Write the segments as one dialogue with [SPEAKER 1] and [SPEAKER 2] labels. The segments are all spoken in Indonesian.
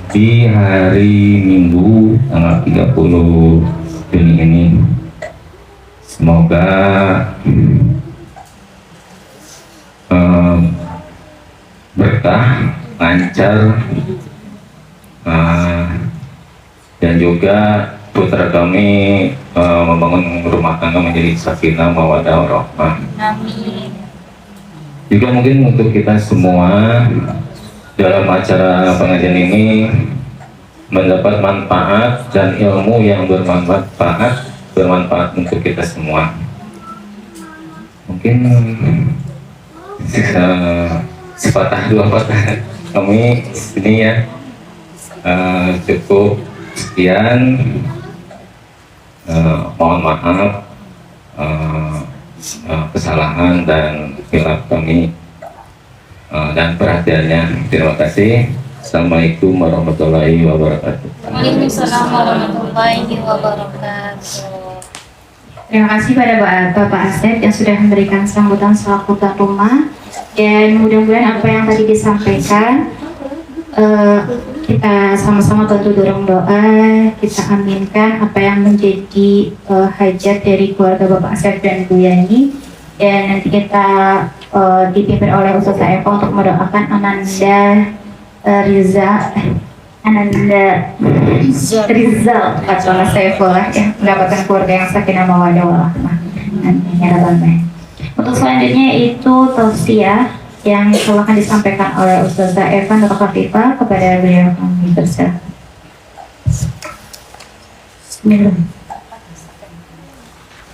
[SPEAKER 1] di hari Minggu tanggal 30 Juni ini. Semoga berkah, lancar, dan juga putra kami membangun rumah tangga menjadi sakinah mawaddah warahmah.
[SPEAKER 2] Amin.
[SPEAKER 1] Juga mungkin untuk kita semua dalam acara pengajian ini mendapat manfaat dan ilmu yang bermanfaat untuk kita semua. Mungkin sepatah dua patah kami ini ya, cukup sekian. Mohon maaf kesalahan dan khilaf kami dan perhatiannya. Terima kasih. Assalamualaikum warahmatullahi wabarakatuh.
[SPEAKER 2] Waalaikumsalam warahmatullahi wabarakatuh.
[SPEAKER 3] Terima kasih pada Bapak Asep yang sudah memberikan sambutan selaku tuan rumah, dan mudah-mudahan apa yang tadi disampaikan kita sama-sama bantu dorong doa, kita aminkan apa yang menjadi hajat dari keluarga Bapak Asep dan Bu Yani, dan nanti kita dipimpin oleh Ustazah Eva untuk mendoakan Ananda Rizal Fatwa Saifullah ya, mendapatkan keluarga yang sakinah mawaddah warahmah. Untuk selanjutnya itu tausiah yang akan disampaikan oleh Ustazah Eva Nur Khafifah kepada beliau kami bersama. Bismillah.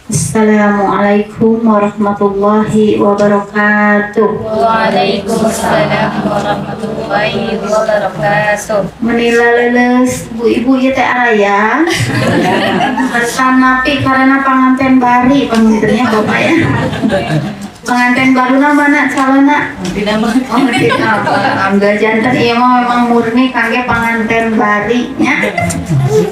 [SPEAKER 3] Assalamualaikum warahmatullahi wabarakatuh.
[SPEAKER 2] Waalaikumsalam warahmatullahi wabarakatuh.
[SPEAKER 3] Menila leles bu ibu ya teh araya. Napi karena panganten bari penginternya bapak ya. Pengantin baru mana calona? Tidak apa? Enggak jantan, iya memang murni kangge pengantin barinya.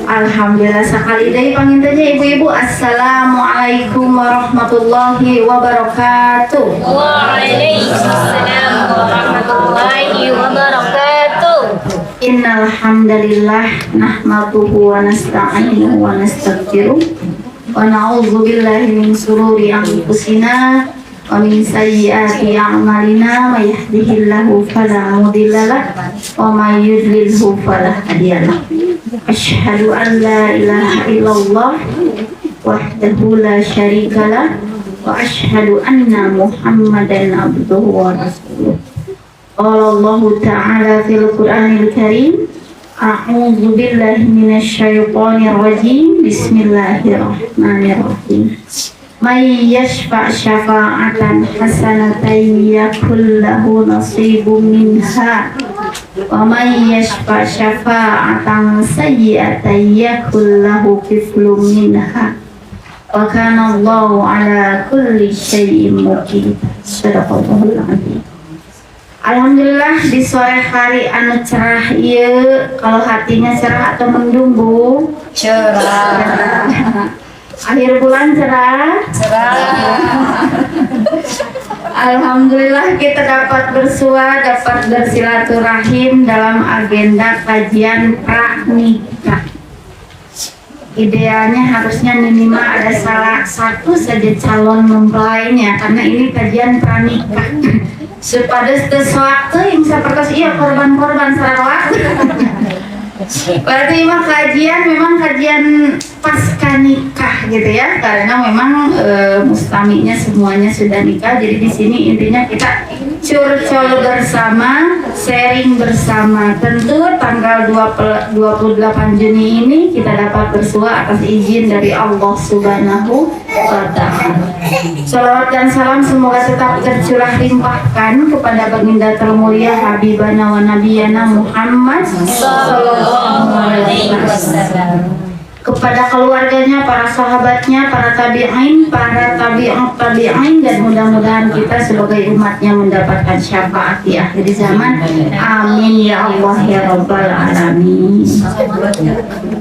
[SPEAKER 3] Alhamdulillah sekali dari pengintinnya ibu-ibu. Assalamualaikum warahmatullahi wabarakatuh.
[SPEAKER 2] Waalaikumsalam warahmatullahi wabarakatuh.
[SPEAKER 3] Innal hamdalillah nahmaduhu wa nasta'inuhu wa nastaghfiruh wa na'udzu billahi min shururi anfusina wa min sayyiati a'malina, may yahdihillahu fala mudilla lahu wa may yudlilhu fala hadiya lahu. Asyhadu an la ilaha illallah wahdahu la syarika lahu wa asyhadu anna Muhammadan abduhu wa rasuluh. Qala Allah ta'ala fil Qur'anil Karim, a'udzu billahi minasyaitonir rajim. Bismillahirrahmanirrahim. May yashfa' syafa'atan hasanatan yakul lahu nasibun minha wa may yashfa' syafa'atan sayyi'atan yakul lahu kiflun minha wa kana Allahu ala kulli syai'in muqim. Shadaqallahul azim. Alhamdulillah di sore hari anu cerah ieu, kalau hatinya cerah atau mendung Bu?
[SPEAKER 2] Cerah.
[SPEAKER 3] Akhir bulan cerah. Alhamdulillah kita dapat bersua, dapat bersilaturahim dalam agenda kajian pranikah. Idealnya harusnya minimal ada salah satu saja calon mempelainya, karena ini kajian pranikah. Supados sesuatu yang seperti iya korban-korban sarawak. Berarti mah kajian memang kajian pasca nikah gitu ya, karena memang mustaminya semuanya sudah nikah. Jadi di sini intinya kita curcol bersama, sharing bersama. Tentu tanggal 28 Juni ini kita dapat bersua atas izin dari Allah Subhanahu wa Ta'ala. Salawat dan salam semoga tetap tercurah limpahkan kepada baginda termulia Habibana wa Nabiyana Muhammad sallallahu alaihi wasallam, kepada keluarganya, para sahabatnya, para tabi'in, para tabi'in, dan mudah-mudahan kita sebagai umatnya mendapatkan syafaat di akhir zaman. Amin ya Allah ya Rabbal Alamin.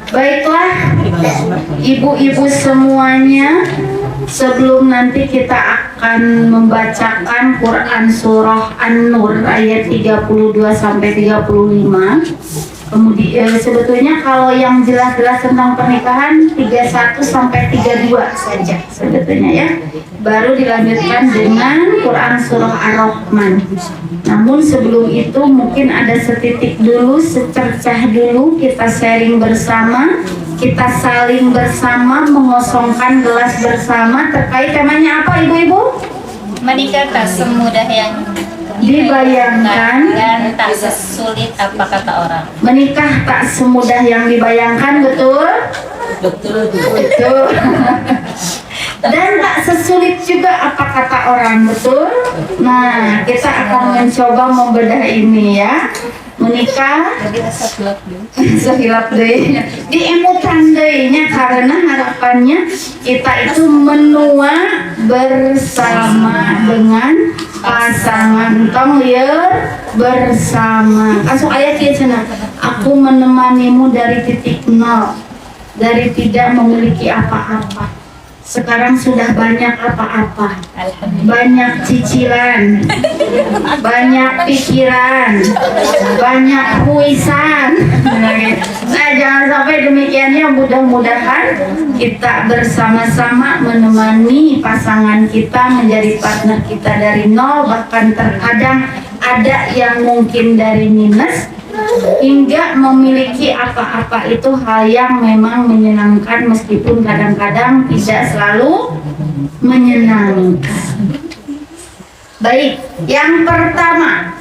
[SPEAKER 3] Baiklah ibu-ibu semuanya, sebelum nanti kita akan membacakan Quran surah An-Nur ayat 32 sampai 35. Kemudian sebetulnya kalau yang jelas-jelas tentang pernikahan 31 sampai 32 saja sebetulnya ya. Baru dilanjutkan dengan Quran surah Ar-Rahman. Namun sebelum itu mungkin ada setitik dulu, secercah dulu kita sharing bersama, kita saling bersama mengosongkan gelas bersama terkait temanya apa ibu-ibu?
[SPEAKER 2] Menikah tak semudah yang
[SPEAKER 3] Dibayangkan.
[SPEAKER 2] dan tak sesulit apa kata orang.
[SPEAKER 3] Menikah tak semudah yang dibayangkan, betul?
[SPEAKER 4] Betul.
[SPEAKER 3] Betul. Dan tak sesulit juga apa kata orang, betul? Nah, kita akan mencoba membedah ini ya. Menikah sehilap deh, diemutan dehnya karena harapannya kita itu menua bersama dengan pasangan tong lieur bersama. Langsung ayat ya cenah. Aku menemanimu dari titik nol, dari tidak memiliki apa-apa. Sekarang sudah banyak apa-apa, banyak cicilan, banyak pikiran, banyak puisan. Nah, jangan sampai demikiannya. Mudah-mudahan kita bersama-sama menemani pasangan kita menjadi partner kita dari nol, bahkan terkadang ada yang mungkin dari minus, hingga memiliki apa-apa itu hal yang memang menyenangkan meskipun kadang-kadang tidak selalu menyenangkan. Baik, yang pertama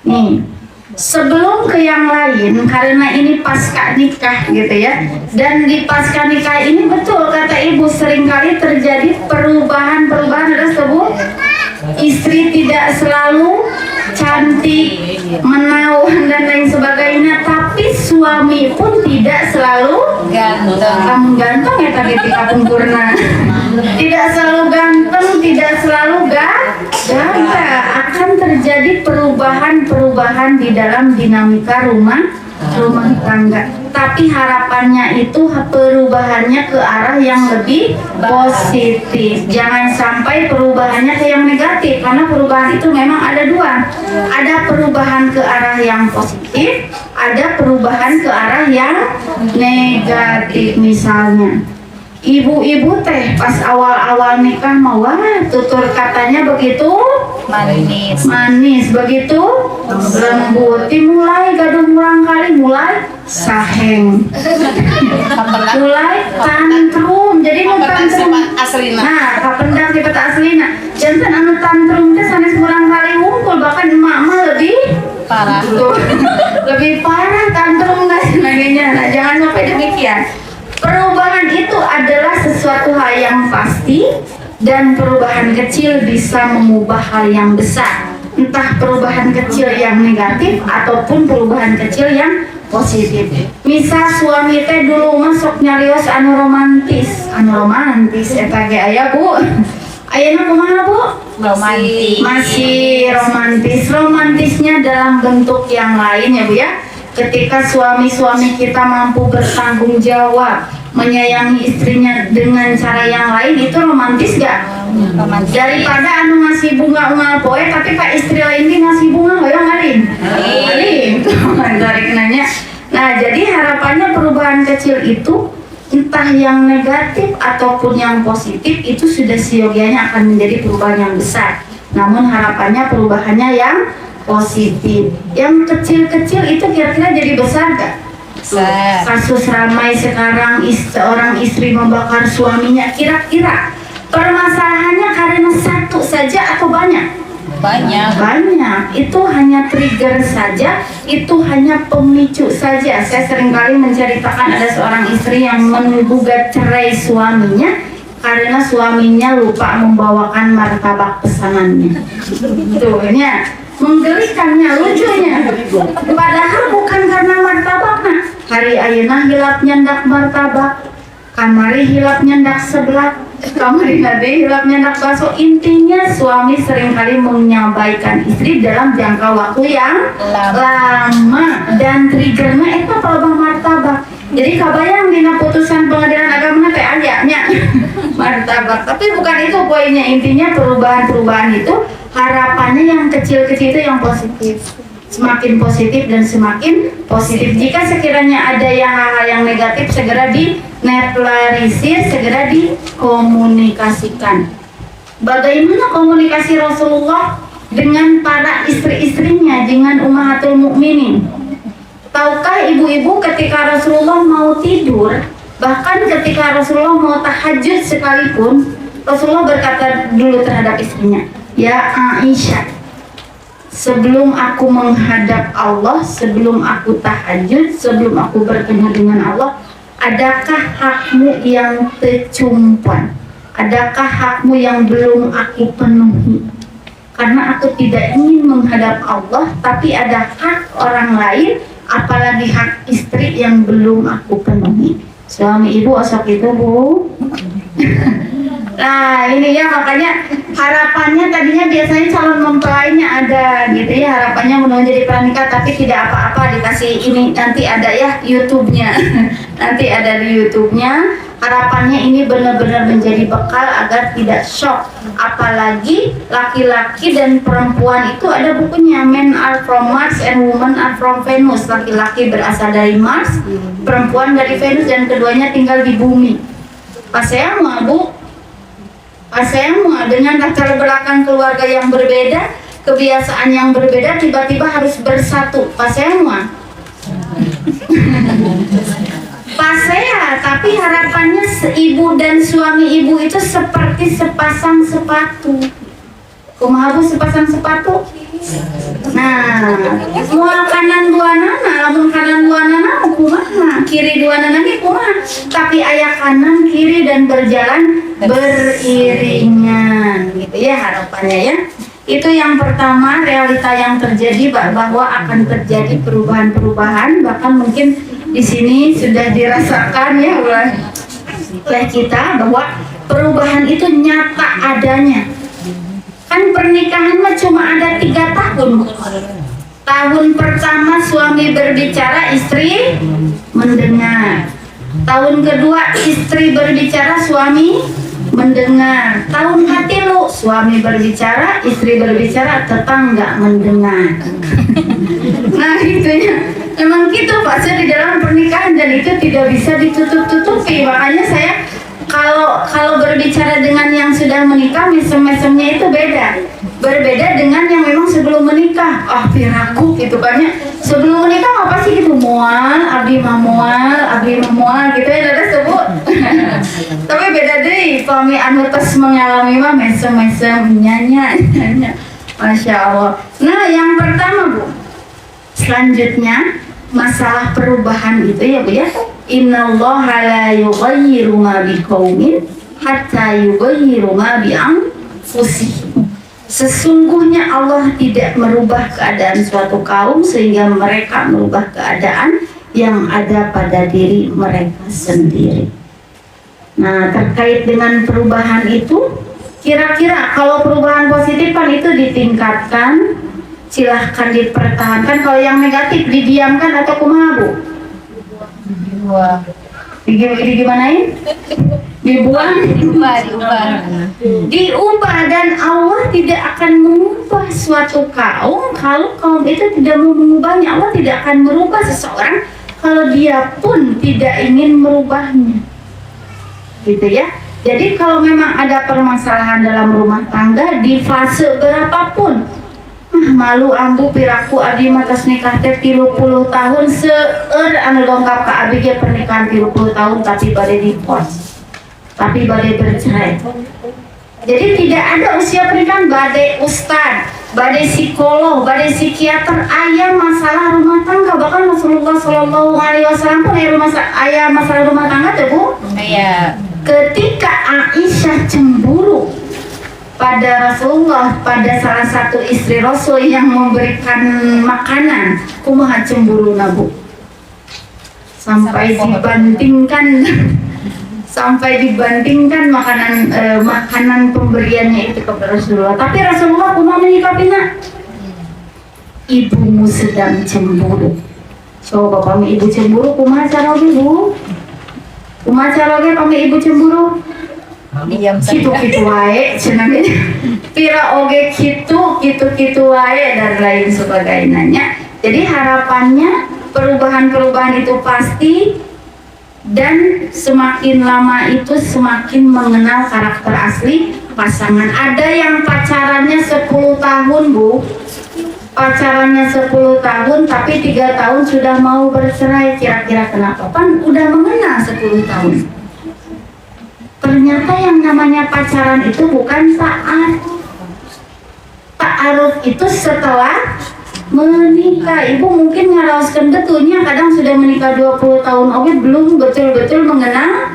[SPEAKER 3] nih, sebelum ke yang lain, karena ini pasca nikah gitu ya, dan di pasca nikah ini betul kata ibu seringkali terjadi perubahan-perubahan. Ada sebut istri tidak selalu cantik, menawan dan lain sebagainya, tapi suami pun tidak selalu
[SPEAKER 2] Ganteng.
[SPEAKER 3] kamu ganteng ya tadi tika pungkurna. Tidak selalu ganteng, tidak selalu ganteng. Akan terjadi perubahan-perubahan di dalam dinamika rumah tangga. Tapi harapannya itu perubahannya ke arah yang lebih positif. Jangan sampai perubahannya ke yang negatif, karena perubahan itu memang ada dua. Ada perubahan ke arah yang positif, ada perubahan ke arah yang negatif. Misalnya ibu-ibu teh pas awal-awal nikah mau tutur katanya begitu manis, begitu lembut, mulai gaduh mulang kali, mulai saheng, mulai tantrum. Jadi mau tantrum
[SPEAKER 4] Aslina.
[SPEAKER 3] nah kapendang di peta aslina jantan anu tantrum teh sanes mulang kali wungkul, bahkan emak-emak lebih
[SPEAKER 2] Parah.
[SPEAKER 3] tuh, lebih parah tantrum dan sebagainya. Nah, jangan sampai demikian. Perubahan itu adalah sesuatu hal yang pasti, dan perubahan kecil bisa mengubah hal yang besar. Entah perubahan kecil yang negatif ataupun perubahan kecil yang positif. Misal suami teh dulu masuk nyarios anu romantis eta ge aya Bu. Ayeuna kumaha Bu?
[SPEAKER 2] Romantis.
[SPEAKER 3] Masih romantisnya dalam bentuk yang lain ya Bu ya. Ketika suami-suami kita mampu bertanggung jawab, menyayangi istrinya dengan cara yang lain, itu romantis gak?
[SPEAKER 2] Romantis.
[SPEAKER 3] Daripada anu ngasih bunga ungal poe tapi pak istri lain ki ngasih bunga hoyong alin. Tuh tarik nanya. Nah, jadi harapannya perubahan kecil itu entah yang negatif ataupun yang positif itu sudah seyogianya akan menjadi perubahan yang besar. Namun harapannya perubahannya yang positif. Yang kecil-kecil itu kira-kira jadi besar gak?
[SPEAKER 2] Besar.
[SPEAKER 3] Kasus ramai sekarang seorang istri membakar suaminya, kira-kira permasalahannya karena satu saja atau banyak? Banyak. Itu hanya trigger saja, itu hanya pemicu saja. Saya seringkali menceritakan ada seorang istri yang menggugat cerai suaminya karena suaminya lupa membawakan martabak pesanannya. Tuh ya, menggelikannya, lucunya. Padahal bukan karena martabaknya. Hari ayeuna hilap nyendak martabak, kamari hilap nyendak seblak, kamari nade hilap nyendak bakso. Intinya suami seringkali menyampaikan istri dalam jangka waktu yang lama, dan triggernya itu pelebah martabak. Jadi kabayang dina putusan pengadilan agama teh aya nya martabak. Tapi bukan itu poinnya, intinya perubahan-perubahan itu harapannya yang kecil-kecil itu yang positif, semakin positif dan semakin positif. Jika sekiranya ada hal-hal yang negatif, segera dinetralisir, segera dikomunikasikan. Bagaimana komunikasi Rasulullah dengan para istri-istrinya, dengan ummahatul mukminin? Tahukah ibu-ibu ketika Rasulullah mau tidur, bahkan ketika Rasulullah mau tahajud sekalipun, Rasulullah berkata dulu terhadap istrinya, "Ya Aisyah, sebelum aku menghadap Allah, sebelum aku tahajud, sebelum aku bertemu dengan Allah, adakah hakmu yang tercumpan? Adakah hakmu yang belum aku penuhi? Karena aku tidak ingin menghadap Allah, tapi ada hak orang lain, apalagi hak istri yang belum aku penuhi." Suami ibu osok itu, Bu. Nah ini ya, makanya harapannya tadinya biasanya calon mempelainya ada gitu ya, harapannya mau jadi pranikah, tapi tidak apa-apa dikasih ini, nanti ada ya YouTube-nya. Nanti ada di YouTube-nya. Harapannya ini benar-benar menjadi bekal agar tidak shock. Apalagi laki-laki dan perempuan itu ada bukunya, Men are from Mars and Women are from Venus. Laki-laki berasal dari Mars, perempuan dari Venus, dan keduanya tinggal di bumi. Pas saya mau, Bu, dengan latar belakang keluarga yang berbeda, kebiasaan yang berbeda, tiba-tiba harus bersatu. Pas saya, tapi harapannya ibu dan suami ibu itu seperti sepasang sepatu. Kumaha Bu sepasang sepatu? Nah, mual kanan dua nana, lamun kanan dua nana kumaha, kiri dua nana ge kumaha. Tapi ayah kanan kiri dan berjalan beriringan, gitu ya harapannya ya. Itu yang pertama, realita yang terjadi bahwa akan terjadi perubahan-perubahan, bahkan mungkin di sini sudah dirasakan ya oleh kita bahwa perubahan itu nyata adanya. Kan pernikahan mah cuma ada 3 tahun. Tahun pertama suami berbicara, istri mendengar. Tahun kedua istri berbicara, suami mendengar. Tahun katilu suami berbicara, istri berbicara, tetangga mendengar. Nah itunya memang gitu fase di dalam pernikahan, dan itu tidak bisa ditutup-tutupi. Makanya saya kalau berbicara dengan yang sudah menikah, mesem-mesemnya itu berbeda dengan yang memang sebelum menikah. Piraku gitu kan ya. Sebelum menikah apa sih gitu, mual, abdi mah mual gitu ya, ada sebut. Tapi beda deh, suami anu tes mengalami mah mesem-mesem nyanya. Masya Allah. Nah yang pertama Bu, selanjutnya masalah perubahan itu ya Bu ya. Innallaha la yughayyiru ma biqaumin hatta yughayyiru ma bi anfusihim. Sesungguhnya Allah tidak merubah keadaan suatu kaum sehingga mereka merubah keadaan yang ada pada diri mereka sendiri. Nah, terkait dengan perubahan itu, kira-kira kalau perubahan positif kan itu ditingkatkan, silahkan dipertahankan. Kalau yang negatif didiamkan atau kumaha Bu? Digimanain? Dibuang? Diubah, dan Allah tidak akan mengubah suatu kaum kalau kaum itu tidak mau mengubahnya. Allah tidak akan merubah seseorang kalau dia pun tidak ingin merubahnya, gitu ya. Jadi kalau memang ada permasalahan dalam rumah tangga di fase berapapun, malu ambu piraku abdi matas nikah teh 30 tahun seueur anu lengkap ka abdi ge pernikahan 30 tahun tapi bade divorce, tapi bade bercerai. Jadi tidak ada usia pernikahan bade ustad, bade psikolog, bade psikiater. Aya masalah rumah tangga, bahkan Rasulullah Shallallahu Alaihi Wasallam pun aya masalah rumah tangga tuh Bu. Iya. Ketika Aisyah cemburu pada Rasulullah, pada salah satu istri Rasul yang memberikan makanan, kumaha cemburu nabu sampai dibandingkan makanan pemberiannya itu kepada Rasulullah. Tapi Rasulullah kumaha menyikapinya? Ibumu sedang cemburu. Coba kami ibu cemburu kumaha cara Bu? Kumaha cara kami ibu cemburu?
[SPEAKER 2] Diam
[SPEAKER 3] kitu-kitu wae cenah ge. Pira oge kitu-kitu wae dan lain sebagainya. Jadi harapannya perubahan-perubahan itu pasti, dan semakin lama itu semakin mengenal karakter asli pasangan. Ada yang pacarannya 10 tahun, Bu. Pacarannya 10 tahun tapi 3 tahun sudah mau bercerai. Kira-kira kenapa? Kan udah mengenal 10 tahun. Ternyata yang namanya pacaran itu bukan ta'aruf. Ta'aruf itu setelah menikah. Ibu mungkin ngaraoskeun betulnya kadang sudah menikah 20 tahun oke belum betul-betul mengenal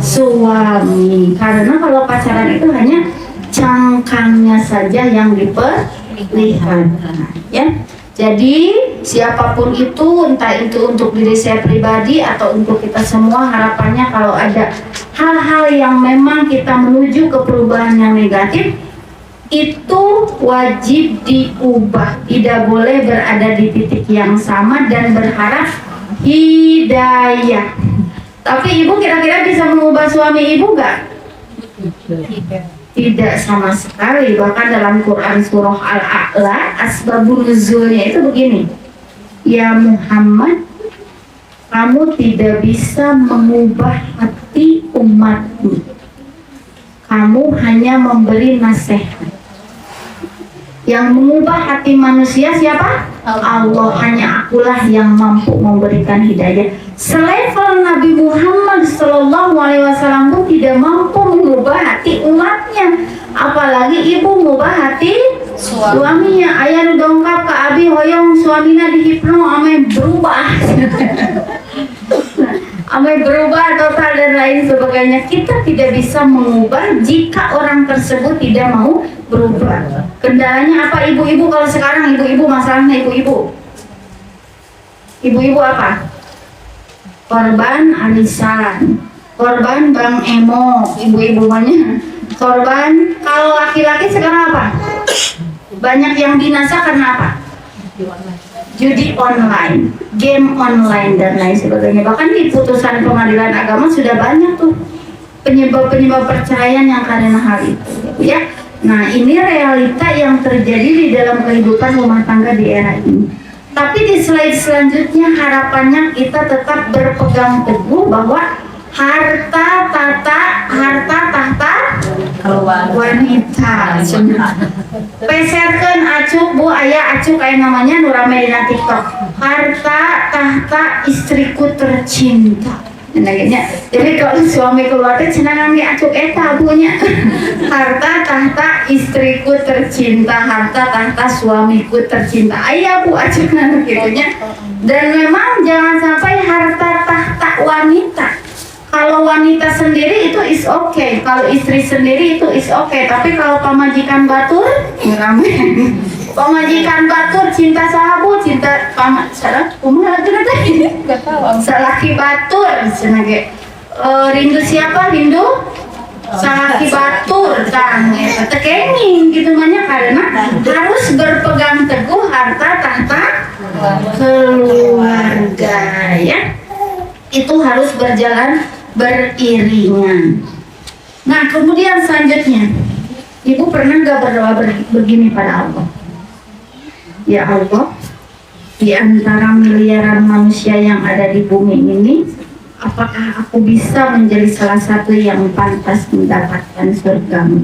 [SPEAKER 3] suami. Karena kalau pacaran itu hanya cangkangnya saja yang diperlihatkan, ya. Jadi siapapun itu, entah itu untuk diri saya pribadi atau untuk kita semua, harapannya kalau ada hal-hal yang memang kita menuju ke perubahan yang negatif, itu wajib diubah. Tidak boleh berada di titik yang sama dan berharap hidayah. Tapi ibu kira-kira bisa mengubah suami ibu nggak? Tidak sama sekali. Bahkan dalam Quran surah Al-A'la asbabun nuzulnya itu begini, ya Muhammad, kamu tidak bisa mengubah hati umatmu, kamu hanya memberi nasihat. Yang mengubah hati manusia siapa? Allah. Hanya akulah yang mampu memberikan hidayah. Selevel Nabi Muhammad SAW pun tidak mampu mengubah hati umatnya, apalagi ibu mengubah hati suaminya. Ayah nu dongkap ke abi hoyong suamina dihipno ame berubah. Ame berubah total dan lain sebagainya. Kita tidak bisa mengubah jika orang tersebut tidak mau berubah. Kendalanya apa ibu-ibu? Kalau sekarang ibu-ibu, masalahnya ibu-ibu apa? Korban arisan, korban Bang Emo, ibu-ibu banyak korban. Kalau laki-laki sekarang apa? Banyak yang binasa karena apa? Judi online, game online dan lain sebagainya. Bahkan di putusan pengadilan agama sudah banyak tuh penyebab-penyebab perceraian yang karena hal itu, ya. Nah, ini realita yang terjadi di dalam kehidupan rumah tangga di era ini. Tapi di slide selanjutnya harapannya kita tetap berpegang teguh bahwa harta tahta wanita. Peserkeun acuk Bu, aya acuk aya namanya nu rame dina TikTok. Harta tahta istriku tercinta. Jadi kalau suami keluar teh cenah ngangge acuk eta punya. Harta tahta istriku tercinta, harta tahta suamiku tercinta. Aya Bu acukna kieunya. Dan memang jangan sampai harta tahta wanita. Kalau wanita sendiri itu is okay, kalau istri sendiri itu is okay. Tapi kalau pamajikan batur, rame. Pamajikan batur cinta sahabu, cinta salah, kumaha teh? Enggak tahu. Salaki batur, cenah ge. Rindu siapa? Rindu salaki batur, tang eta teh kenging gitu manya, karena harus berpegang teguh harta tahta keluarga, ya. Itu harus berjalan beriringan. Nah, kemudian selanjutnya, ibu pernah nggak berdoa begini pada Allah? Ya Allah, di antara miliaran manusia yang ada di bumi ini, apakah aku bisa menjadi salah satu yang pantas mendapatkan surgamu?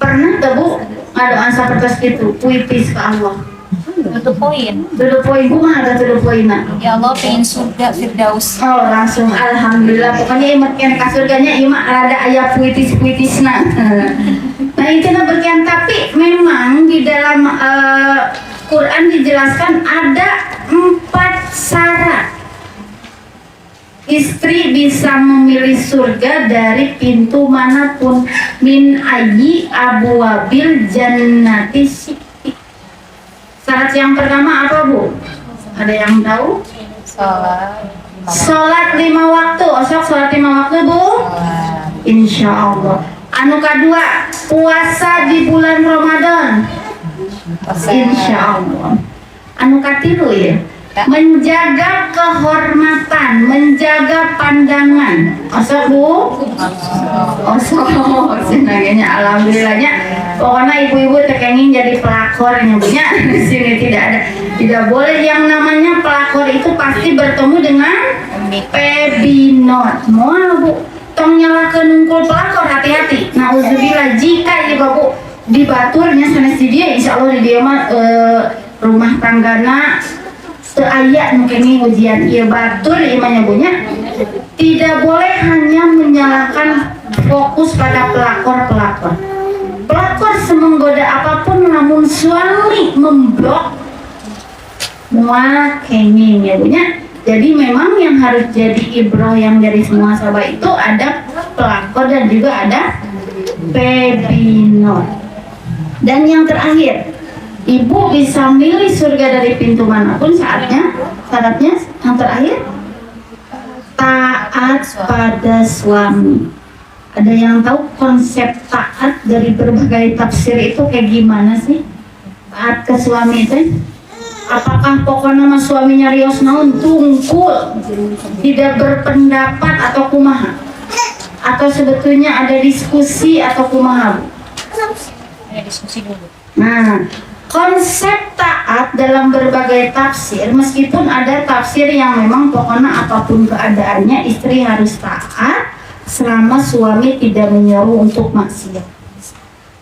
[SPEAKER 3] Pernah nggak Bu ngadoan seperti itu, puitis ke Allah?
[SPEAKER 2] Tutup poin.
[SPEAKER 3] Tutup poin, kumaha ada tutup poinna?
[SPEAKER 2] Ya Allah pengen surga Firdaus.
[SPEAKER 3] Oh, langsung alhamdulillah. Pokoknya imat kan ka surganya imak rada aya puitis-puitisna. Nah, itu berkian. Tapi memang di dalam Quran dijelaskan ada 4 syarat istri bisa memilih surga dari pintu manapun. Min ayyi abwabil jannati syi'ti. Syarat yang pertama apa Bu? Ada yang tahu? Sholat 5 waktu. Osok sholat 5 waktu Bu? Insya Allah. Anu kedua, puasa di bulan Ramadan. Insya Allah. Anu katilu ya, menjaga kehormatan, menjaga pandangan. Osok Bu? Osok, senangnya alhamdulillahnya. Pokoknya ibu-ibu tekengin jadi pelakornya punya di sini tidak boleh yang namanya pelakor itu pasti bertemu dengan pebinot. Mau Bu? Tong nyalakan unggul pelakor, hati-hati. Nauzubillah, jika ibu Bu dibaturnya sanes di dia, insya Allah di dia mah rumah tanggana seayak mungkin ini ujian ia batur imannya punya, tidak boleh hanya menyalahkan fokus pada pelakor semenggoda apapun, namun suami memblok mual kenging ya punya. Jadi memang yang harus jadi ibroh yang dari semua sahabat itu ada pelakor dan juga ada pebinot. Dan yang terakhir, ibu bisa milih surga dari pintu manapun syaratnya yang terakhir taat pada suami. Ada yang tahu konsep taat dari berbagai tafsir itu kayak gimana sih? Taat ke suami itu? Apakah pokoknya sama suaminya rios naon tungkul, tidak berpendapat atau kumaha? Atau sebetulnya ada diskusi atau kumaha?
[SPEAKER 2] Diskusi dulu.
[SPEAKER 3] Nah, konsep taat dalam berbagai tafsir, meskipun ada tafsir yang memang pokoknya apapun keadaannya istri harus taat selama suami tidak menyuruh untuk maksiat.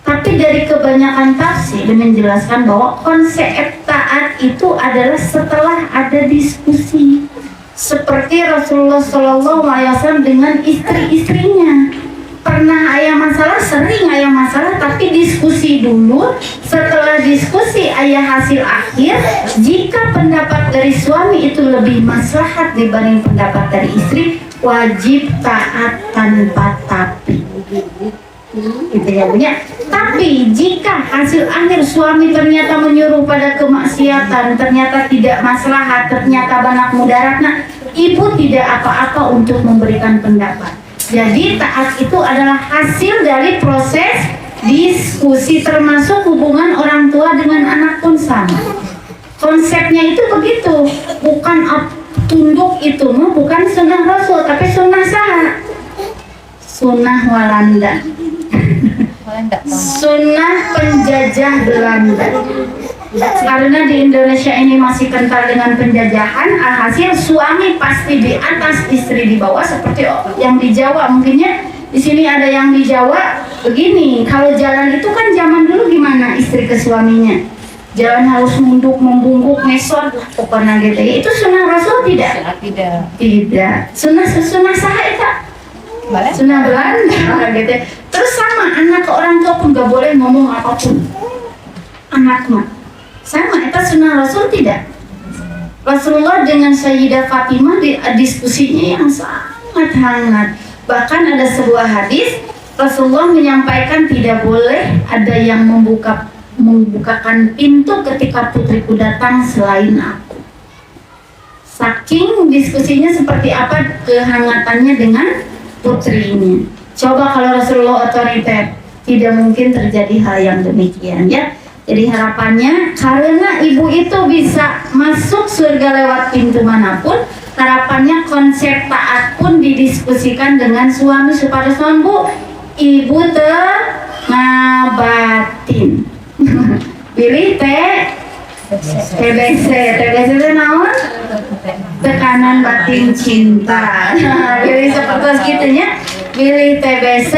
[SPEAKER 3] Tapi dari kebanyakan tafsir menjelaskan bahwa konsep taat itu adalah setelah ada diskusi, seperti Rasulullah SAW dengan istri-istrinya. Pernah ayah masalah, sering ayah masalah, tapi diskusi dulu. Setelah diskusi ayah hasil akhir, jika pendapat dari suami itu lebih maslahat dibanding pendapat dari istri, wajib taat tanpa tapi. Gitu ya punya. Tapi jika hasil akhir suami ternyata menyuruh pada kemaksiatan, ternyata tidak maslahat, ternyata banyak mudaratnya, ibu tidak apa-apa untuk memberikan pendapat. Jadi taat itu adalah hasil dari proses diskusi, termasuk hubungan orang tua dengan anak pun sama. Konsepnya itu begitu, bukan tunduk itu mah bukan sunnah Rasul, tapi sunnah saha? Sunnah Walanda. Sunnah penjajah Belanda. Karena di Indonesia ini masih kental dengan penjajahan, alhasil suami pasti di atas, istri di bawah, seperti yang di Jawa. Mungkinnya di sini ada yang di Jawa begini. Kalau jalan itu kan zaman dulu gimana istri ke suaminya? Jalan harus nunduk, membungkuk, ngesot, pokoknya gitu. Itu sunnah Rasul tidak? Tidak. Sunnah saha itu? Sunnah Belanda gitu. Terus sama anak ke orang tua pun gak boleh ngomong apapun. Anak mah sama, itu sunnah Rasul tidak? Rasulullah dengan Sayyidah Fatimah diskusinya yang sangat hangat. Bahkan ada sebuah hadis Rasulullah menyampaikan tidak boleh ada yang membukakan pintu ketika putriku datang selain aku. Saking diskusinya seperti apa kehangatannya dengan putrinya. Coba kalau Rasulullah otoriter, tidak mungkin terjadi hal yang demikian ya. Jadi harapannya karena ibu itu bisa masuk surga lewat pintu manapun, harapannya konsep taat pun didiskusikan dengan suami supaya suami bu, ibu ngabatin. Pilih TBC itu naon? Tekanan batin cinta. Pilih seperti gitunya. Pilih TBC,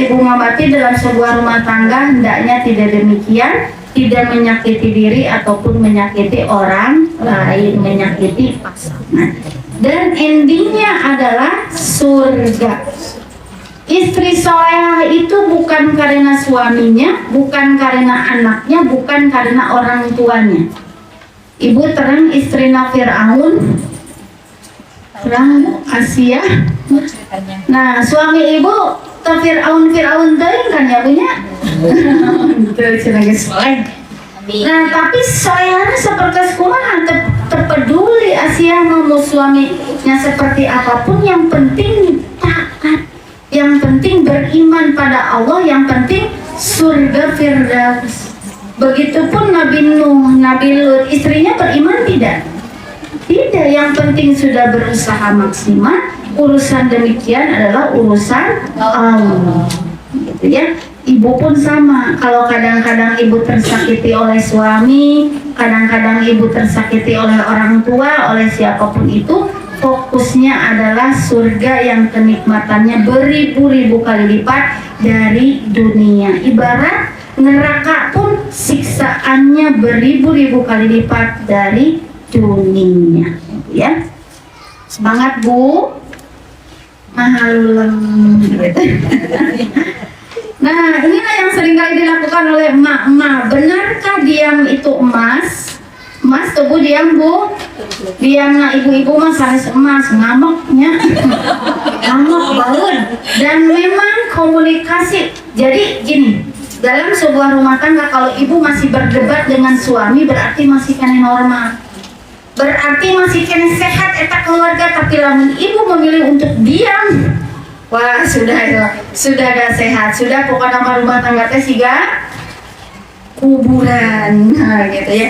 [SPEAKER 3] ibu ngabati dalam sebuah rumah tangga hendaknya tidak demikian, tidak menyakiti diri ataupun menyakiti orang lain, menyakiti pasangan. Dan endingnya adalah surga. Istri solehah itu bukan karena suaminya, bukan karena anaknya, bukan karena orang tuanya. Ibu terang istri Fir'aun, terang Asia. Nah suami ibu ke Fir'aun teuing kan ya punya. Nah tapi solehahnya seperti kumaha terpeduli Asia mau suaminya seperti apapun, yang penting taat, yang penting beriman pada Allah, yang penting surga Firdaus. Begitupun Nabi Nuh, Nabi Lut, istrinya beriman tidak? Tidak, yang penting sudah berusaha maksimal. Urusan demikian adalah urusan Allah, gitu ya. Ibu pun sama. Kalau kadang-kadang ibu tersakiti oleh suami, kadang-kadang ibu tersakiti oleh orang tua, oleh siapapun itu, fokusnya adalah surga yang kenikmatannya beribu-ribu kali lipat dari dunia. Ibarat neraka pun siksaannya beribu-ribu kali lipat dari dunia, ya. Semangat Bu. Mahal gitu. Nah, inilah yang seringkali dilakukan oleh emak-emak. Benarkah diam itu emas? Emas tuh Bu, diam Bu. Diam, nah ibu-ibu mah sanes emas, ngamuknya. Ngamuk banget. Dan memang komunikasi. Jadi gini, dalam sebuah rumah tangga kalau ibu masih berdebat dengan suami berarti masih kena normal. Berarti masih kena sehat eta keluarga, tapi lamun ibu memilih untuk diam, wah sudah gak sehat, sudah pokoknya nama rumah tangga teh siga kuburan, nah, gitu ya.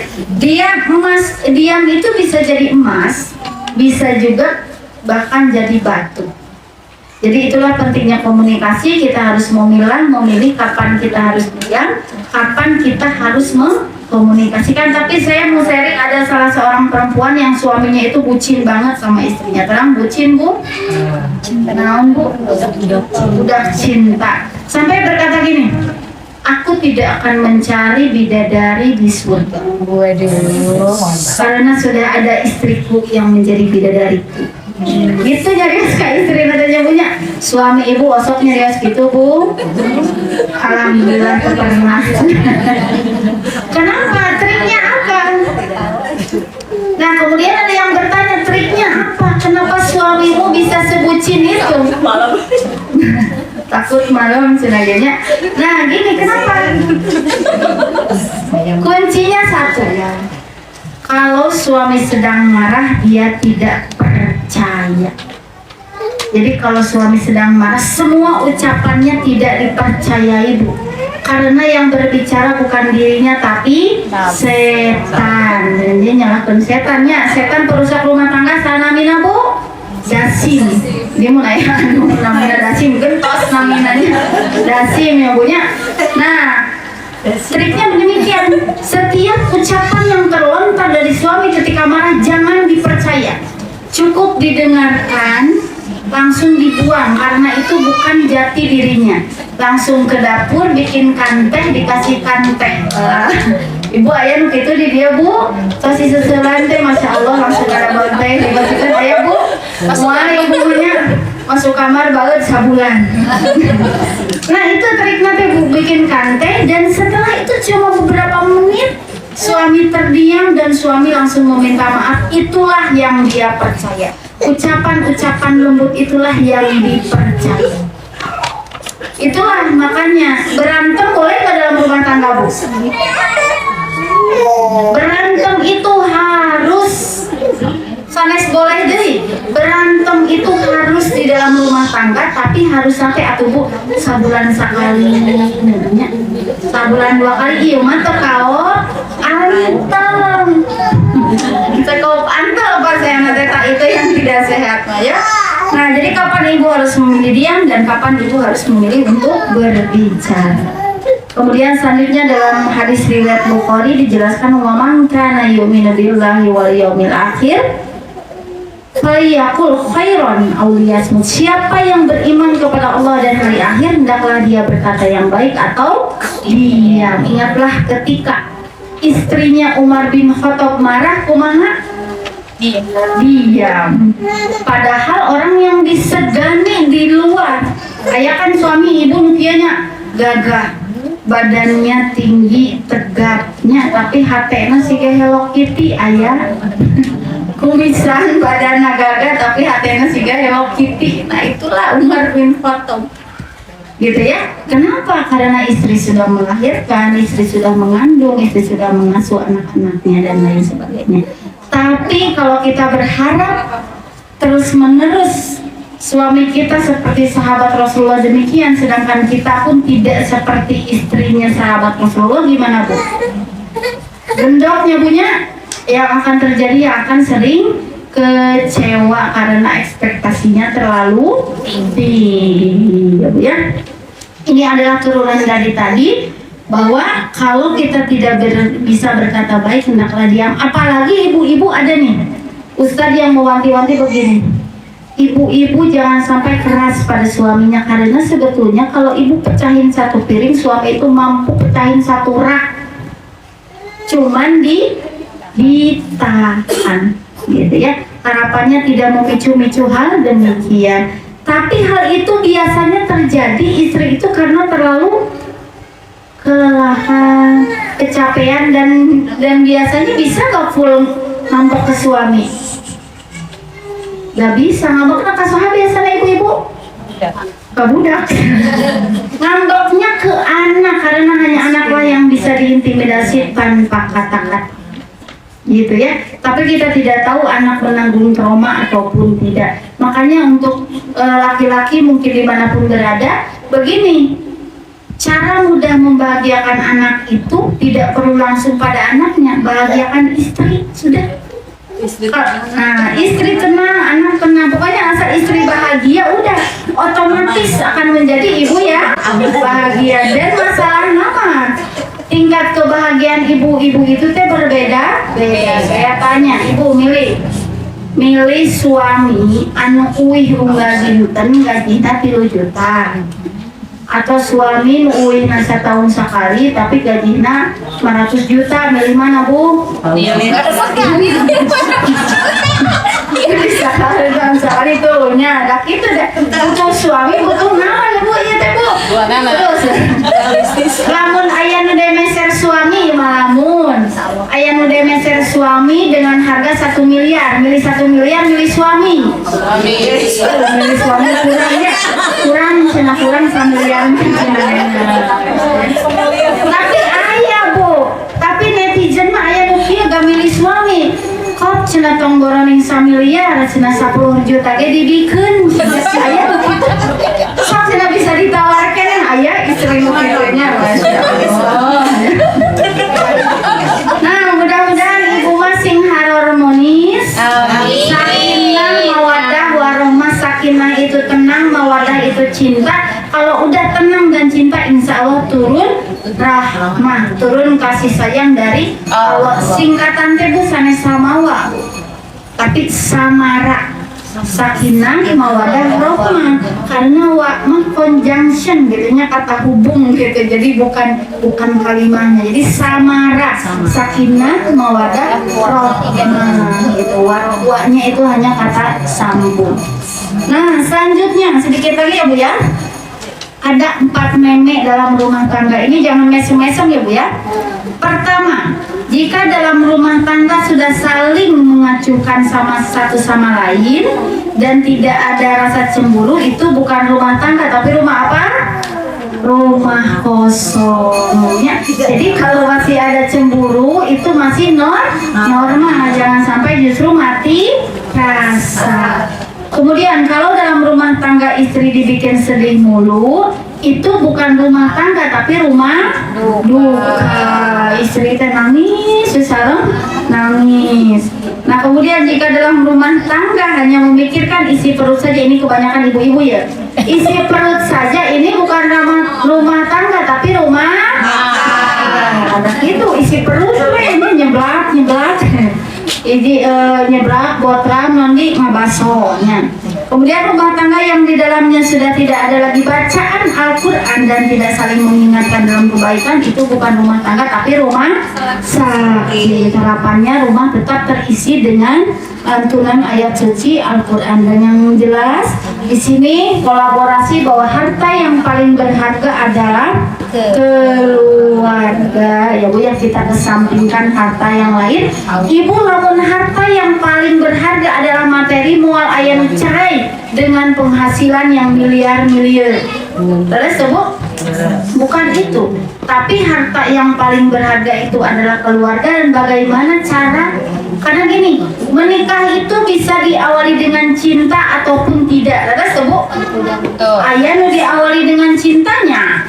[SPEAKER 3] Diam itu bisa jadi emas, bisa juga bahkan jadi batu. Jadi itulah pentingnya komunikasi. Kita harus memilih kapan kita harus diam, kapan kita harus mengkomunikasikan. Tapi saya mau sharing, ada salah seorang perempuan yang suaminya itu bucin banget sama istrinya. Terang bucin Bu? Kenaun Bu? Udah cinta. Sampai berkata gini, aku tidak akan mencari bidadari di surga.
[SPEAKER 2] Waduh,
[SPEAKER 3] Karena sudah ada istriku yang menjadi bidadariku. Gitu nyarios kak istri nadanya punya. Suami ibu osok nyarios gitu Bu. Alhamdulillah pernah. Kenapa? Triknya apa? Nah kemudian ada yang bertanya, triknya apa? Kenapa suamimu bisa sebucin itu? Takut malam senaganya. Nah gini, kenapa? Kuncinya satu. Kalau suami sedang marah, dia tidak percaya. Jadi kalau suami sedang marah, semua ucapannya tidak dipercayai Bu. Karena yang berbicara bukan dirinya tapi setan. Dan dia nyalahkan setannya. Setan perusak rumah tangga sanamina Bu. Dasim. Dia mulai namanya dasim, gentos naminanya. Dasim ya Bunya. Nah, triknya demikian. Setiap ucapan yang terlontar dari suami ketika marah jangan dipercaya. Cukup didengarkan, langsung dibuang karena itu bukan jati dirinya. Langsung ke dapur bikinkan teh, dikasihkan teh. Ibu ayah gitu di dia Bu, kasih seselan teh, masya Allah langsung ada bawa teh dikasihkan ayah Bu. Wah ibunya masuk kamar banget sabulan. Nah itu triknya teh Bu, bikinkan teh dan setelah itu cuma beberapa menit suami terdiam dan suami langsung meminta maaf. Itulah yang dia percaya. Ucapan-ucapan lembut itulah yang dipercaya. Itulah makanya berantem boleh nggak dalam rumah tangga Bu? Berantem itu harus sanes boleh deh. Berantem itu harus di dalam rumah tangga, tapi harus sampai atuh Bu sabulan sekali, sabulan 2 kali. Iya mah kau antel. Kita kau antel pas yang ngeteta itu yang tidak sehat ya. Nah jadi kapan ibu harus memilih diam dan kapan ibu harus memilih untuk berbicara. Kemudian selanjutnya dalam hadis riwayat Bukhari dijelaskan wa man kana yu'minu billahi wal yaumil akhir falyaqul khairan aw liyasmut. Siapa yang beriman kepada Allah dan hari akhir hendaklah dia berkata yang baik atau diam. Ingatlah ketika istrinya Umar bin Khattab marah, kumaha? Diam. Padahal orang yang disegani di luar, kayak kan suami ibu nukianya gagah, badannya tinggi tegapnya, tapi hatena si Hello Kitty ayah. Kumisan badannya gagah tapi hatena si Hello Kitty. Nah itulah Umar bin Khattab. Gitu ya. Kenapa? Karena istri sudah melahirkan, istri sudah mengandung, istri sudah mengasuh anak-anaknya dan lain sebagainya. Tapi kalau kita berharap terus-menerus suami kita seperti sahabat Rasulullah demikian, sedangkan kita pun tidak seperti istrinya sahabat Rasulullah, gimana Bu? Gendoknya Bunya, yang akan terjadi yang akan sering kecewa karena ekspektasinya terlalu tinggi, ya Bu ya. Ini adalah turunan dari tadi, bahwa kalau kita tidak bisa berkata baik, hendaklah diam. Apalagi ibu-ibu ada nih, Ustadz yang mewanti-wanti begini, ibu-ibu jangan sampai keras pada suaminya, karena sebetulnya kalau ibu pecahin satu piring, suami itu mampu pecahin satu rak, cuman ditahan, gitu ya. Harapannya tidak memicu-micu hal demikian. Tapi hal itu biasanya terjadi istri itu karena terlalu kelelahan, kecapean, dan biasanya bisa gak full ngambek ke suami? Gak bisa, ngambek ke suami biasanya ibu-ibu? Ke budak. Ngambeknya ke anak, karena hanya anaklah yang bisa diintimidasi tanpa kata-kata, gitu ya. Tapi kita tidak tahu anak menanggung trauma ataupun tidak. Makanya untuk laki-laki mungkin dimanapun berada, begini, cara mudah membahagiakan anak itu tidak perlu langsung pada anaknya, bahagiakan istri, sudah. Nah, istri tenang, anak tenang, pokoknya asal istri bahagia, udah otomatis akan menjadi ibu ya bahagia. Dan masalah nama, tingkat kebahagiaan ibu-ibu itu teh berbeda. Saya tanya, ibu milih suami anu uih unggal dinten gajina 3 juta, atau suami uih nasa tahun sekali tapi gajina 500 juta, milih mana Bu?
[SPEAKER 2] Milih
[SPEAKER 3] sekali tuh nya, dak itu dah butuh suami, butuh naon Bu, iya teh Bu. Terus lamun aya nu demeser suami, malamun aya nu demeser suami dengan harga 1 miliar, milih 1 miliar, milih suami. Milih suami kurang 1 miliar. Tapi aya Bu, tapi netizen mah aya nu kieu gak milih suami. Kok cenah tong boroning 1 miliar, cenah 10 juta ge didikeun. Aya begitu. Sok cenah bisa ditawarkan, aya istri nu kitu nya, masyaallah. Nah, mudah-mudahan ibu mah sing harmonis. Sakinah, mawaddah, warahmah. Sakinah itu tenang, mawaddah itu cinta. Kalau udah tenang dan cinta, insya Allah turun rahmah, turun kasih sayang dari Allah. Singkatan teh Bu sanes samawa, tapi samara, sakinah, mawadah, rahmah. Karena wa mah conjunction gitunya, kata hubung gitu. Jadi bukan kalimatnya. Jadi samara, sakinah, mawadah, rahmah gitu. Wa-nya itu hanya kata sambung. Nah, selanjutnya sedikit lagi ya Bu ya. Ada 4 meme dalam rumah tangga ini, jangan mesem-mesem ya Bu ya. Pertama, jika dalam rumah tangga sudah saling mengacuhkan sama satu sama lain dan tidak ada rasa cemburu, itu bukan rumah tangga tapi rumah apa? Rumah kosong ya. Jadi kalau masih ada cemburu itu masih normal, jangan sampai justru mati rasa. Kemudian kalau dalam rumah tangga istri dibikin sedih mulu, itu bukan rumah tangga tapi rumah duka. Istri teh nangis, susah nangis. Nah, kemudian jika dalam rumah tangga hanya memikirkan isi perut saja, ini kebanyakan ibu-ibu ya. Isi perut saja, ini bukan rumah tangga tapi rumah ada gitu, isi perut ini nyeblak. Ini nyeblak botram nanti ngabasonya. Kemudian rumah tangga yang di dalamnya sudah tidak ada lagi bacaan Al-Quran dan tidak saling mengingatkan dalam kebaikan, itu bukan rumah tangga tapi rumah sakit. Harapannya rumah tetap terisi dengan lantunan ayat suci Al-Quran. Dan yang jelas di sini kolaborasi bahwa harta yang paling berharga adalah keluarga ya Bu, yang kita kesampingkan harta yang lain. Ibu, lamun harta yang paling berharga adalah materi, mual ayam cerai dengan penghasilan yang miliar-miliar. Terus Bu, bukan itu, tapi harta yang paling berharga itu adalah keluarga. Dan bagaimana cara, karena gini, menikah itu bisa diawali dengan cinta ataupun tidak. Terus Bu, ayah nu diawali dengan cintanya,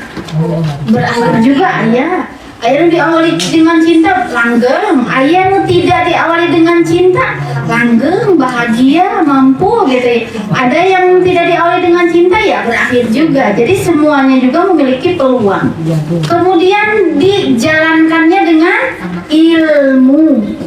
[SPEAKER 3] berakhir juga ayah. Aya nu diawali dengan cinta langgeng, aya nu tidak diawali dengan cinta langgeng, bahagia, mampu gitu ya. Ada yang tidak diawali dengan cinta ya berakhir juga. Jadi semuanya juga memiliki peluang. Kemudian dijalankannya dengan ilmu.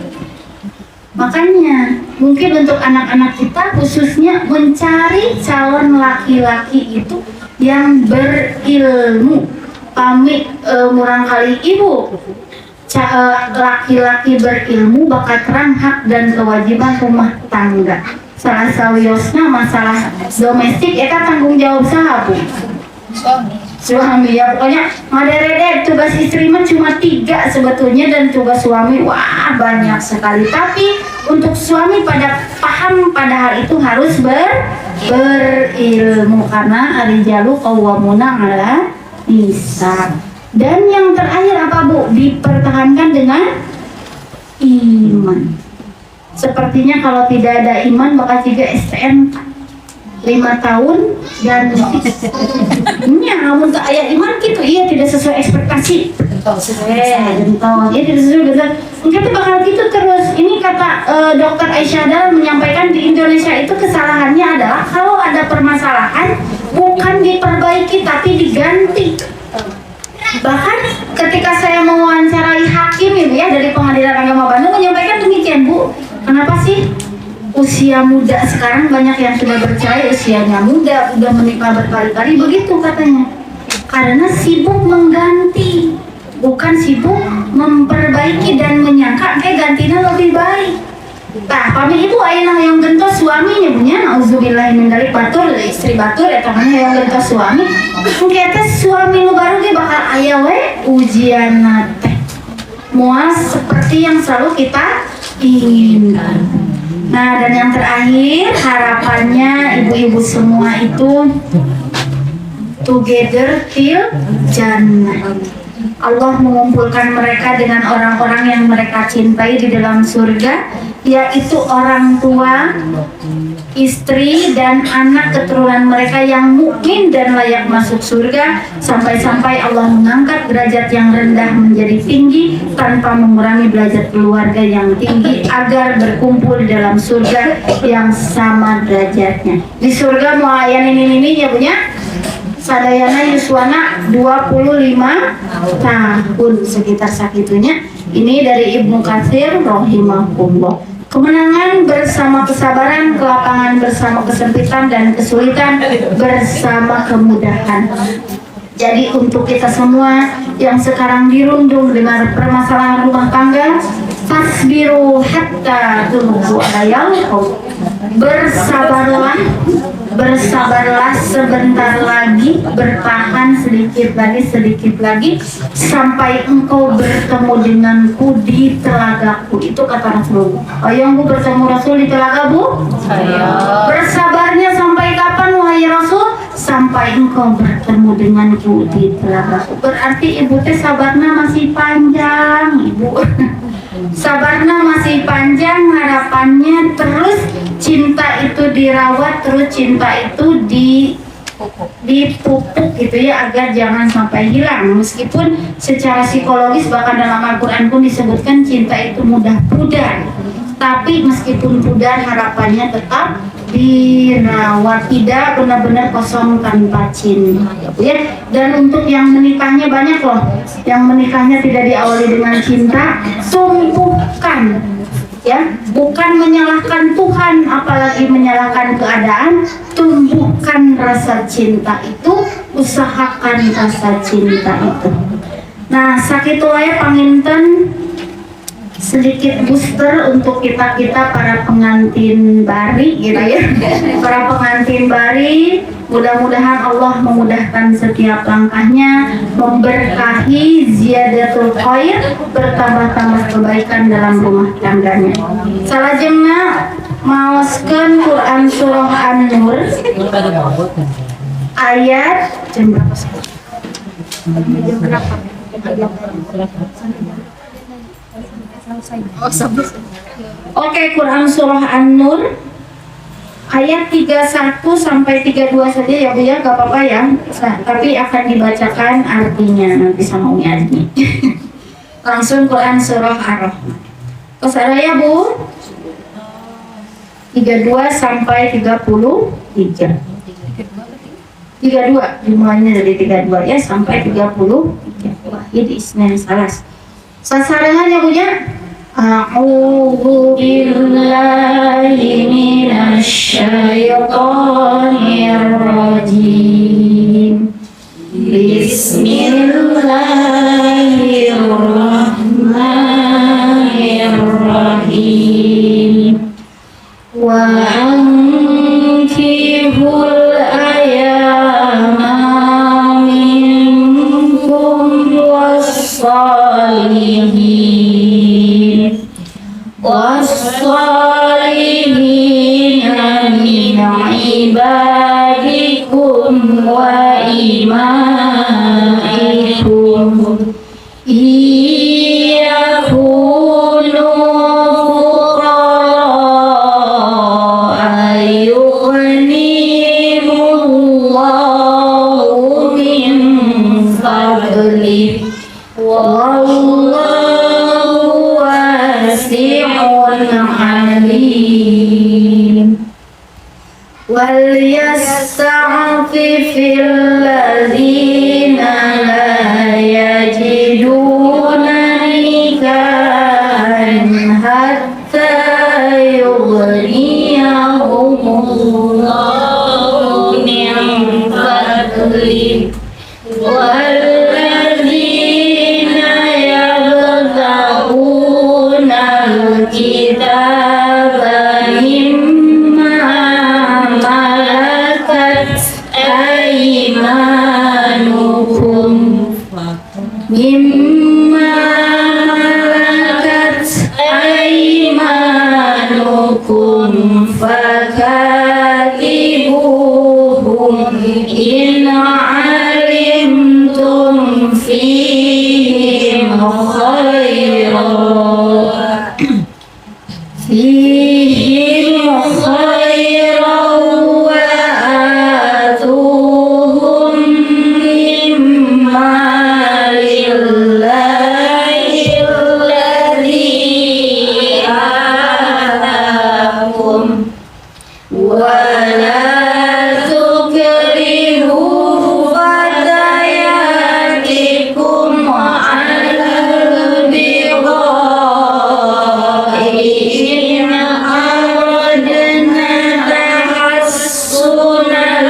[SPEAKER 3] Makanya mungkin untuk anak-anak kita khususnya mencari calon laki-laki itu yang berilmu. Pamit murang kali ibu, laki-laki berilmu bakal terang hak dan kewajiban rumah tangga. Salah sawiosna masalah domestik eta tanggung jawab saha Bu? Suami ya, pokoknya maderede tugas istri mah cuma 3 sebetulnya, dan tugas suami wah banyak sekali. Tapi untuk suami pada paham pada hal itu harus berilmu, karena arijalu qawwamuna 'ala nisa. Dan yang terakhir apa Bu? Dipertahankan dengan iman. Sepertinya kalau tidak ada iman bakal juga STNK 5 tahun dan ya namun tak ayat iman gitu, iya tidak sesuai ekspektasi. Iya tidak sesuai betul. Mungkin itu bakal gitu terus. Ini kata Dokter Aisyah Dal menyampaikan di Indonesia itu kesalahannya adalah kalau ada permasalahan bukan diperbaiki tapi diganti. Bahkan ketika saya mewawancarai hakim ini ya dari Pengadilan Agama Bandung menyampaikan demikian Bu, kenapa sih usia muda sekarang banyak yang sudah bercerai usianya muda, udah menikah berkali-kali begitu katanya, karena sibuk mengganti, bukan sibuk memperbaiki dan menyangka gantinya lebih baik. Nah, pami ibu ayeuna yang gentos suaminya punya nauzubillah min dzalik batur istri batur eta mah yang gentos suami. Mungkin teh suami nu baru ge bakal aya we ujianna teh. Moal seperti yang selalu kita inginkan. Nah, dan yang terakhir harapannya ibu-ibu semua itu together till jannah. Allah mengumpulkan mereka dengan orang-orang yang mereka cintai di dalam surga, yaitu orang tua, istri, dan anak keturunan mereka yang mukmin dan layak masuk surga, sampai-sampai Allah mengangkat derajat yang rendah menjadi tinggi tanpa mengurangi derajat keluarga yang tinggi agar berkumpul di dalam surga yang sama derajatnya. Di surga mau ayat ini ya punya sadayana yuswana 25 tahun sekitar sakitunya. Ini dari Ibnu Katsir rahimahullah. Kemenangan bersama kesabaran, kelapangan bersama kesempitan dan kesulitan bersama kemudahan. Jadi untuk kita semua yang sekarang dirundung dengan permasalahan rumah tangga, fasbiru hatta tulubu alayal qaul. Bersabarlah sebentar lagi, bertahan sedikit lagi sampai engkau bertemu denganku di telagaku. Itu kata Rasulullah. Ayo Bu bertemu Rasul di telaga Bu? Saya. Bersabarnya sampai kapan wahai Rasul? Sampai engkau bertemu denganku di telagaku. Berarti ibu teh sabarnya masih panjang, Ibu. Sabarnya masih panjang, harapannya terus cinta itu dirawat, terus cinta itu dipupuk gitu ya, agar jangan sampai hilang. Meskipun secara psikologis bahkan dalam Al-Quran pun disebutkan cinta itu mudah pudar, tapi meskipun pudar harapannya tetap dirawat, tidak benar-benar kosong tanpa cinta ya. Dan untuk yang menikahnya banyak loh, yang menikahnya tidak diawali dengan cinta, tumbuhkan ya, bukan menyalahkan Tuhan apalagi menyalahkan keadaan. Tumbuhkan rasa cinta itu, usahakan rasa cinta itu. Nah, sakitu wae panginten sedikit booster untuk kita para pengantin bari gitu ya. Para pengantin bari, mudah-mudahan Allah memudahkan setiap langkahnya, memberkahi ziyadatul khair, bertambah-tambah kebaikan dalam rumah tangganya. Salajengna maoskeun Quran surah An-Nur ayat jam berapa sekarang? Jam berapa? Oke, Quran surah An-Nur ayat 31 sampai 32 saja ya Bu ya, gak apa-apa ya. Tapi akan dibacakan artinya nanti sama Umi Adni. Langsung Quran surah Ar-Rahman. Kesana ya Bu. 32 sampai 33. 32 dimulainya dari 32 ya sampai 33. Wah, ini Isnin Salas. Sasarannya punya A'udzu billahi minasy syaithanir rajim. Bismillahirrahmanirrahim. Wa ankihul ayama minkum was-salihin min ibadikum wa imaikum iyakunu fuqara yughnihimullahu min fadlih wallahu wasi'un alim. Wal yasta'fifil ladzina la yajiduna nikahan hatta yughniyahumullahu min fadlih walladzina yabtaghuna al-kitaba mimma malakat aymanukum fakatibuhum in alimtum fihim khairan wa atuhum mimma lillahi alladhi atakum wa la tukrihu fatayatikum alal bigha'i in aradna tahassunan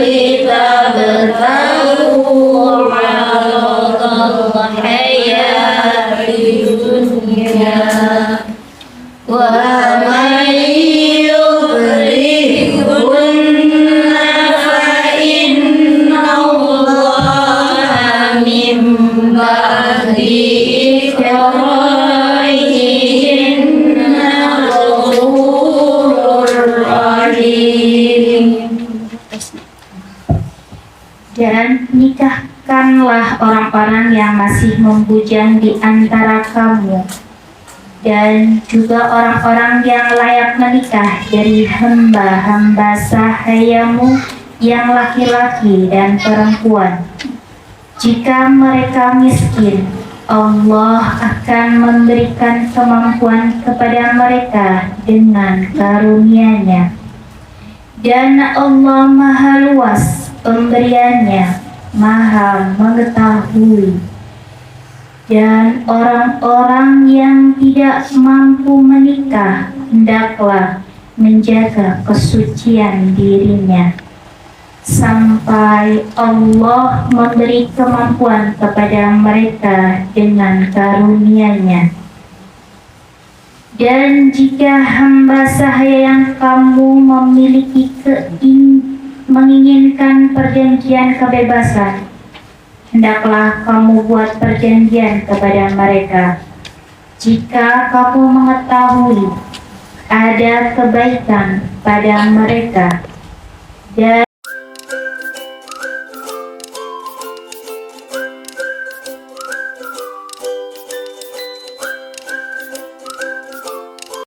[SPEAKER 3] litabtaghu 'aradal hayatid dunya wa man yukrihunna fa innallaha min ba'di ikrahihinna ghafurur rahim. Dan nikahkanlah orang-orang yang masih membujang di antara kamu, dan juga orang-orang yang layak menikah dari hamba-hamba sahayamu yang laki-laki dan perempuan. Jika mereka miskin, Allah akan memberikan kemampuan kepada mereka dengan karunia-Nya. Dan Allah Maha Luas pemberiannya, Maha mengetahui. Dan orang-orang yang tidak mampu menikah hendaklah menjaga kesucian dirinya sampai Allah memberi kemampuan kepada mereka dengan karunia-Nya. Dan jika hamba sahaya yang kamu memiliki menginginkan perjanjian kebebasan, hendaklah kamu buat perjanjian kepada mereka. Jika kamu mengetahui ada kebaikan pada mereka, dan